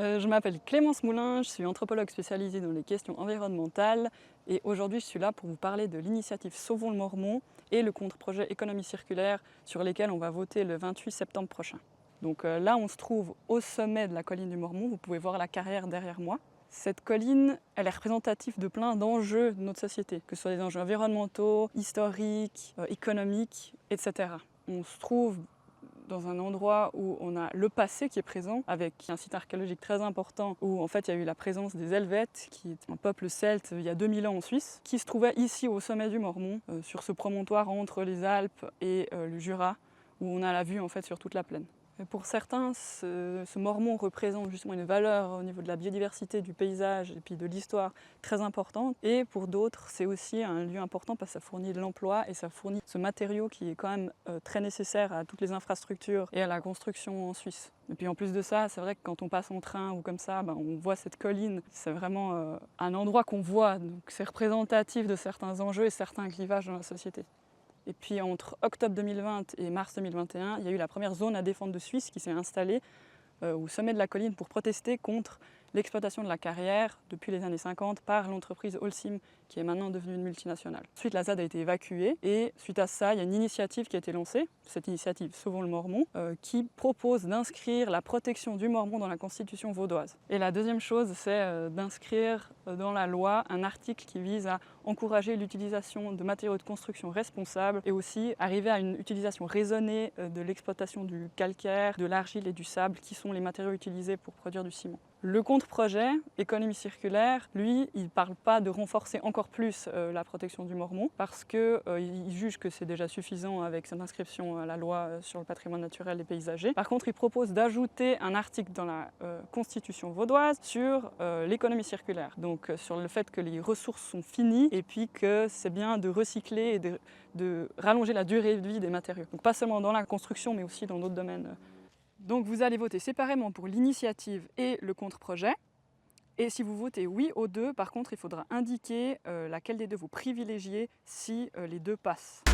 Je m'appelle Clémence Moulin, je suis anthropologue spécialisée dans les questions environnementales et aujourd'hui je suis là pour vous parler de l'initiative Sauvons le Mormont et le contre-projet économie circulaire sur lesquels on va voter le 28 septembre prochain. Donc là on se trouve au sommet de la colline du Mormont, vous pouvez voir la carrière derrière moi. Cette colline, elle est représentative de plein d'enjeux de notre société, que ce soit des enjeux environnementaux, historiques, économiques, etc. On se trouve dans un endroit où on a le passé qui est présent, avec un site archéologique très important où en fait il y a eu la présence des Helvètes, qui est un peuple celte il y a 2000 ans en Suisse, qui se trouvait ici au sommet du Mormont, sur ce promontoire entre les Alpes et le Jura, où on a la vue en fait sur toute la plaine. Et pour certains, ce Mormont représente justement une valeur au niveau de la biodiversité, du paysage et puis de l'histoire très importante. Et pour d'autres, c'est aussi un lieu important parce que ça fournit de l'emploi et ça fournit ce matériau qui est quand même très nécessaire à toutes les infrastructures et à la construction en Suisse. Et puis en plus de ça, c'est vrai que quand on passe en train ou comme ça, on voit cette colline. C'est vraiment un endroit qu'on voit, donc c'est représentatif de certains enjeux et certains clivages dans la société. Et puis entre octobre 2020 et mars 2021, il y a eu la première zone à défendre de Suisse qui s'est installée au sommet de la colline pour protester contre l'exploitation de la carrière depuis les années 50 par l'entreprise Holcim, qui est maintenant devenue une multinationale. Ensuite, la ZAD a été évacuée et suite à ça, il y a une initiative qui a été lancée, cette initiative Sauvons le Mormont, qui propose d'inscrire la protection du Mormont dans la constitution vaudoise. Et la deuxième chose, c'est d'inscrire dans la loi un article qui vise à encourager l'utilisation de matériaux de construction responsables et aussi arriver à une utilisation raisonnée de l'exploitation du calcaire, de l'argile et du sable, qui sont les matériaux utilisés pour produire du ciment. Le contre-projet, économie circulaire, lui, il ne parle pas de renforcer encore plus la protection du Mormont parce qu'il juge que c'est déjà suffisant avec cette inscription à la loi sur le patrimoine naturel et paysager. Par contre, il propose d'ajouter un article dans la constitution vaudoise sur l'économie circulaire, donc sur le fait que les ressources sont finies et puis que c'est bien de recycler et de rallonger la durée de vie des matériaux. Donc pas seulement dans la construction, mais aussi dans d'autres domaines. Donc vous allez voter séparément pour l'initiative et le contre-projet. Et si vous votez oui aux deux, par contre, il faudra indiquer laquelle des deux vous privilégiez si les deux passent.